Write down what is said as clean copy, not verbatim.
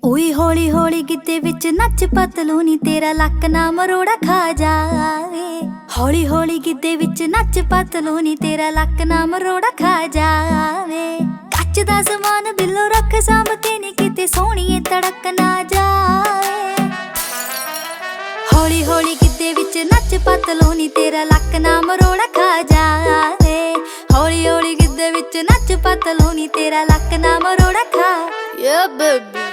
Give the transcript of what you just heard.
ਓਏ ਹੌਲੀ ਹੌਲੀ ਗਿੱਧੇ ਵਿੱਚ ਨੱਚ ਪਤਲੂ ਨੀ ਤੇਰਾ ਲੱਕ ਨਾ ਮਰੋੜਾ ਖਾ ਜਾਵੇ। ਹੌਲੀ ਹੌਲੀ ਗਿੱਧੇ ਵਿੱਚ ਨੱਚ ਪਤਲੂ ਨੀ ਤੇਰਾ ਲੱਕ ਨਾ ਮਰੋੜਾ ਖਾ ਜਾਵੇ। ਕੱਚ ਦਾ ਸਮਾਨ ਦਿਲੋਂ ਰੱਖ ਸਾਂਭ ਕੇ ਨੀ ਕਿਤੇ ਸੋਹਣੀਏ ਤੜਕ ਨਾ ਜਾਵੇ। ਹੌਲੀ ਹੌਲੀ ਗਿੱਧੇ ਵਿੱਚ ਨੱਚ ਪਤਲੂ ਨੀ ਤੇਰਾ ਲੱਕ ਨਾ ਮਰੋੜਾ ਖਾ ਜਾਵੇ। ਹੌਲੀ ਹੌਲੀ ਗਿੱਧੇ ਵਿੱਚ ਨੱਚ ਪਤਲੂ ਨੀ ਤੇਰਾ ਲੱਕ ਨਾ ਮਰੋੜਾ ਖਾ। Yeah baby।